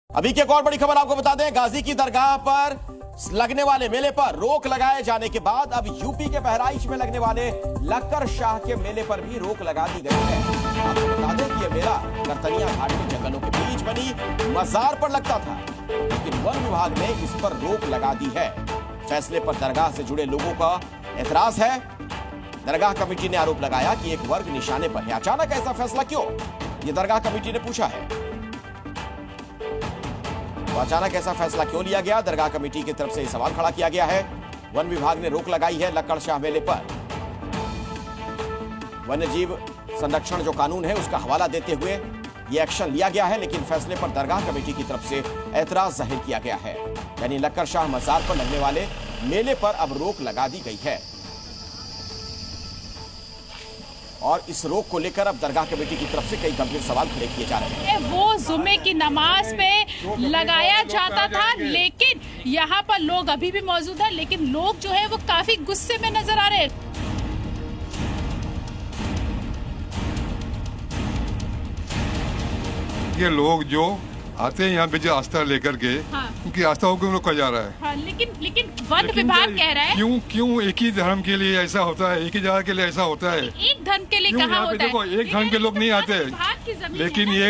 अभी की एक और बड़ी खबर आपको बता दें, गाजी की दरगाह पर लगने वाले मेले पर रोक लगाए जाने के बाद अब यूपी के बहराइच में लगने वाले लक्कर शाह के मेले पर भी रोक लगा दी गई है। आपको बता दें कि यह मेला करतनिया घाट के जंगलों के बीच बनी मजार पर लगता था, लेकिन वन विभाग ने इस पर रोक लगा दी है। फैसले पर दरगाह से जुड़े लोगों का एतराज है। दरगाह कमेटी ने आरोप लगाया कि एक वर्ग निशाने पर है। अचानक ऐसा फैसला क्यों, यह दरगाह कमेटी ने पूछा है। तो अचानक ऐसा फैसला क्यों लिया गया, दरगाह कमेटी की तरफ से सवाल खड़ा किया गया है। वन विभाग ने रोक लगाई है लक्कड़ शाह मेले पर। वन्य जीव संरक्षण जो कानून है उसका हवाला देते हुए यह एक्शन लिया गया है, लेकिन फैसले पर दरगाह कमेटी की तरफ से ऐतराज जाहिर किया गया है। यानी लक्कड़ शाह मजार पर लगने वाले मेले पर अब रोक लगा दी गई है और इस रोक को लेकर अब दरगाह कमेटी की तरफ से कई गंभीर सवाल खड़े किए जा रहे हैं। वो जुमे की नमाज पे लगाया जाता था, लेकिन यहाँ पर लोग अभी भी मौजूद हैं, लेकिन लोग जो है वो काफी गुस्से में नजर आ रहे हैं। ये लोग जो आते हैं यहाँ पे जो आस्था लेकर के, उनकी आस्थाओं को लोग कहा जा रहा है। हाँ, लेकिन वन विभाग कह रहा है क्यों एक ही धर्म के लिए ऐसा होता है, एक ही जगह के लिए ऐसा होता है। एक धर्म के लिए कहाँ होता देखो, है? एक धर्म के लोग नहीं आते, लेकिन ये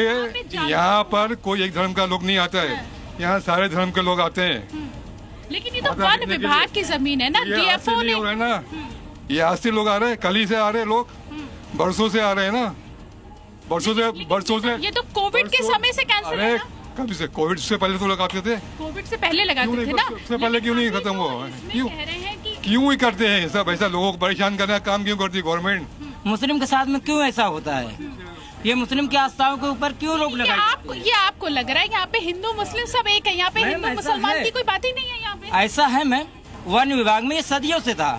यहाँ पर कोई एक धर्म का लोग नहीं आता है, यहाँ सारे धर्म के लोग आते हैं। लेकिन ये तो वन विभाग की जमीन है ना, डीएफओ ने ना, ये आज से लोग आ रहे हैं, कल ही से आ रहे हैं लोग, बरसों से आ रहे हैं ना, बरसों से। ये तो कोविड के समय से कैंसिल है ना? कभी से? कोविड से पहले तो लगाते थे। कोविड से पहले लगाते थे ना? उससे पहले क्यों नहीं खत्म हुआ? क्यों ही करते हैं सब ऐसा, लोगों को परेशान करने का काम क्यों करती है गवर्नमेंट? मुस्लिम के साथ में क्यों ऐसा होता है? ये मुस्लिम की आस्थाओं के ऊपर क्यों रोक लगाई? ये आपको लग रहा है यहाँ पे हिंदू मुस्लिम सब एक है, यहाँ पे हिंदू मुसलमान की कोई बात ही नहीं है यहाँ पे? ऐसा है मैम, वन विभाग में ये सदियों से था।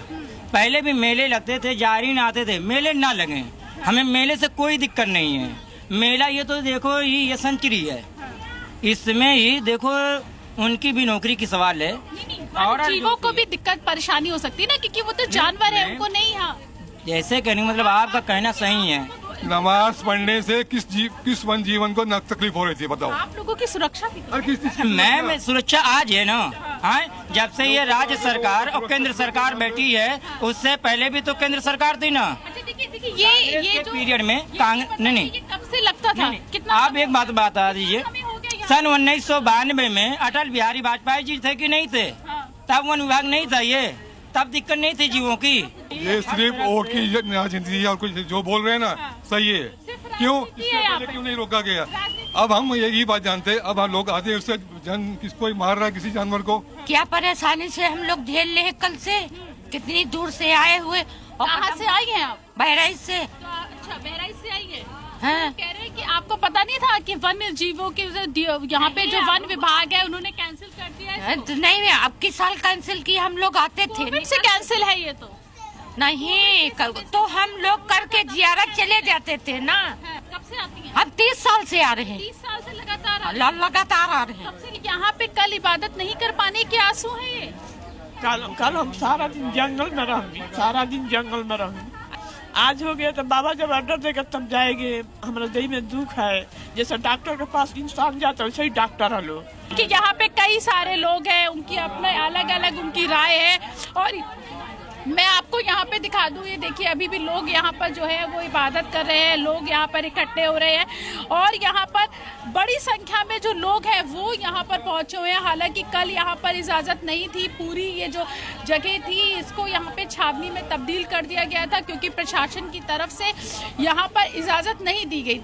पहले भी मेले लगते थे, जायरीन आते थे, मेले ना लगे, हमें मेले से कोई दिक्कत नहीं है। मेला ये तो देखो ये सेंचुरी है, इसमें ही देखो उनकी भी नौकरी की सवाल है और जीवों को भी दिक्कत परेशानी हो सकती है ना, क्योंकि वो तो जानवर है, उनको नहीं। हाँ, जैसे कहने मतलब आपका कहना सही है। नमाज पढ़ने से किस वन जीवन को तकलीफ हो रही थी बताओ? आप लोगों की सुरक्षा मैम सुरक्षा आज है ना, हाँ, जब से ये राज्य सरकार और केंद्र सरकार बैठी है, उससे पहले भी तो केंद्र सरकार थी ना। देखिए ये जो पीरियड में नहीं कब से लगता था? कितना आप एक बात बता दीजिए, सन 1992 में अटल बिहारी वाजपेयी जी थे कि नहीं थे? तब वन विभाग नहीं था, ये तब दिक्कत नहीं थी जीवों की। ये सिर्फ वोट की राजनीति है और कुछ जो बोल रहे हैं ना सही है। क्यों इससे पहले क्यों नहीं रोका गया? अब हम यही बात जानते हैं, अब हम लोग आते हैं उससे किसको मार रहा है, किसी जानवर को। क्या परेशानी से हम लोग झेल रहे हैं, कल से कितनी दूर से आए हुए। कहाँ से आई हैं आप? बहराइच से। अच्छा, बहराइच से आई है। हाँ। कह रहे हैं कि आपको पता नहीं था कि वन्य जीवों के यहाँ पे जो वन विभाग है उन्होंने कैंसिल कर दिया है? नहीं, अब किस साल कैंसिल किया, हम लोग आते थे। कोविड से कैंसिल है ये तो नहीं, तो हम लोग करके जियारत चले जाते थे ना। कब से आती हैं? हम 30 साल से आ रहे हैं। 30 साल से लगातार लगातार आ रहे हैं। कब से यहाँ पे कल इबादत नहीं कर पाने के आंसू है ये? कल हम सारा दिन जंगल में रहेंगे, सारा दिन जंगल में रहेंगे। आज हो गया तो बाबा जब ऑर्डर देगा तब जाएंगे। हमारे दिल में दुख है, जैसे डॉक्टर के पास इंसान जाता है वैसे ही डॉक्टर है लोग। कि यहाँ पे कई सारे लोग हैं, उनकी अपने अलग अलग उनकी राय है और मैं आपको यहाँ पे दिखा दूँ। ये देखिए अभी भी लोग यहाँ पर जो है वो इबादत कर रहे हैं, लोग यहाँ पर इकट्ठे हो रहे हैं और यहाँ पर बड़ी संख्या में जो लोग हैं वो यहाँ पर पहुँचे हुए हैं। हालांकि कल यहाँ पर इजाज़त नहीं थी, पूरी ये जो जगह थी इसको यहाँ पे छावनी में तब्दील कर दिया गया था क्योंकि प्रशासन की तरफ से यहाँ पर इजाज़त नहीं दी गई।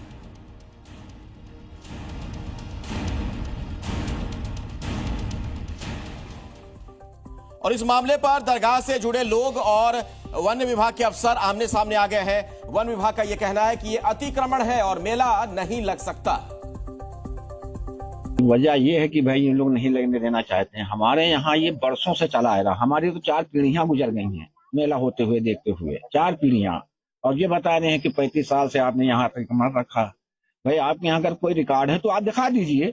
और इस मामले पर दरगाह से जुड़े लोग और वन विभाग के अफसर आमने सामने आ गए हैं। वन विभाग का यह कहना है कि यह अतिक्रमण है और मेला नहीं लग सकता। वजह यह है कि भाई इन लोग नहीं लगने देना चाहते हैं। हमारे यहाँ ये बरसों से चला आ रहा, हमारी तो 4 पीढ़ियां गुजर गई हैं मेला होते हुए देखते हुए, 4 पीढ़ियां। और ये बता रहे हैं कि 35 साल से आपने यहाँ अतिक्रमण रखा। भाई आपके यहाँ अगर कोई रिकॉर्ड है तो आप दिखा दीजिए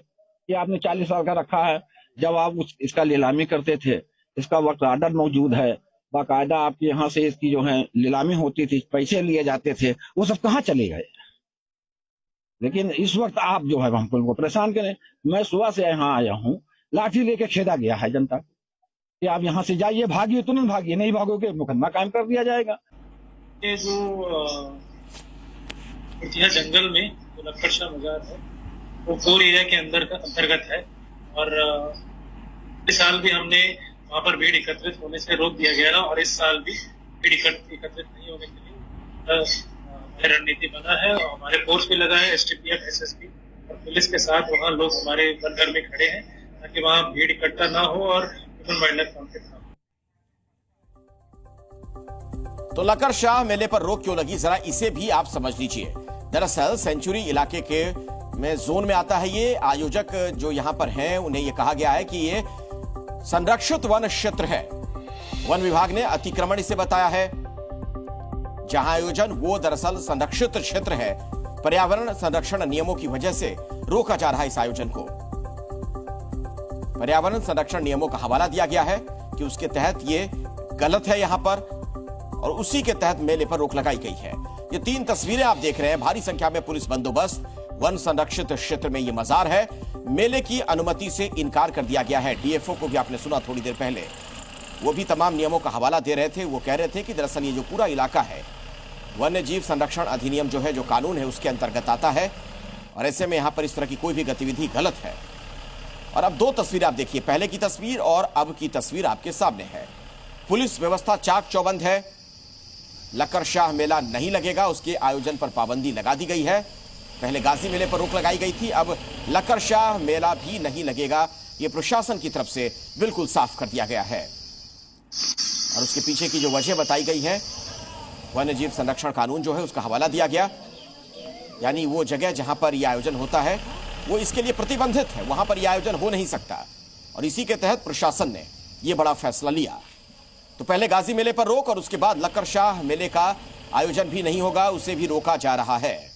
कि आपने 40 साल का रखा है। जब आप इसका नीलामी करते थे, इसका वक्त ऑर्डर मौजूद है, बाकायदा आपके यहाँ से इसकी जो है नीलामी होती थी, पैसे लिए जाते थे, वो सब कहाँ चले गए? लेकिन इस वक्त आप जो है हमको परेशान करें। मैं सुबह से यहाँ आया हूँ, लाठी लेके खेदा गया है जनता कि आप यहाँ से जाइए, भागिए, तुरंत भागिए, नहीं भागोगे मुकदमा कायम कर दिया जाएगा। ये जो जंगल में जो लक्कड़शाह मजार है वो कोर एरिया के अंतर्गत है और इस साल भी हमने वहाँ पर भीड़ एकत्रित होने से रोक दिया गया और इस साल भी भीड़ एकत्रित नहीं होने के लिए रणनीति बना है और हमारे फोर्स भी लगा है, STPF, SSB और पुलिस के साथ वहाँ लोग हमारे घर में खड़े हैं ताकि वहाँ भीड़ इकट्ठा ना हो और ह्यूमन वाइल्ड लाइफ कॉन्फ्लिक्ट ना हो। तो लक्कड़शाह मेले पर रोक क्यों लगी, जरा इसे भी आप समझ लीजिए। दरअसल सेंचुरी इलाके के में जोन में आता है ये। आयोजक जो यहां पर हैं उन्हें यह कहा गया है कि ये संरक्षित वन क्षेत्र है। वन विभाग ने अतिक्रमण इसे बताया है। जहां आयोजन वो दरअसल संरक्षित क्षेत्र है। पर्यावरण संरक्षण नियमों की वजह से रोका जा रहा है इस आयोजन को। पर्यावरण संरक्षण नियमों का हवाला दिया गया है कि उसके तहत ये गलत है यहां पर, और उसी के तहत मेले पर रोक लगाई गई है। ये 3 तस्वीरें आप देख रहे हैं। भारी संख्या में पुलिस बंदोबस्त, वन संरक्षित क्षेत्र में ये मजार है। मेले की अनुमति से इनकार कर दिया गया है। DFO को भी आपने सुना थोड़ी देर पहले, वो भी तमाम नियमों का हवाला दे रहे थे। वो कह रहे थे कि दरअसल ये जो पूरा इलाका है वन्य जीव संरक्षण अधिनियम जो है, जो कानून है, उसके अंतर्गत आता है और ऐसे में यहां पर इस तरह की कोई भी गतिविधि गलत है। और अब 2 तस्वीरें आप देखिए, पहले की तस्वीर और अब की तस्वीर आपके सामने है। पुलिस व्यवस्था चाक चौबंद है। लक्कड़शाह मेला नहीं लगेगा, उसके आयोजन पर पाबंदी लगा दी गई है। पहले गाजी मेले पर रोक लगाई गई थी, अब लक्कड़शाह मेला भी नहीं लगेगा। यह प्रशासन की तरफ से बिल्कुल साफ कर दिया गया है। और उसके पीछे की जो वजह बताई गई है, वन्य जीव संरक्षण कानून जो है उसका हवाला दिया गया। यानी वो जगह जहां पर यह आयोजन होता है वो इसके लिए प्रतिबंधित है, वहां पर यह आयोजन हो नहीं सकता। और इसी के तहत प्रशासन ने यह बड़ा फैसला लिया। तो पहले गाजी मेले पर रोक और उसके बाद लक्कड़शाह मेले का आयोजन भी नहीं होगा, उसे भी रोका जा रहा है।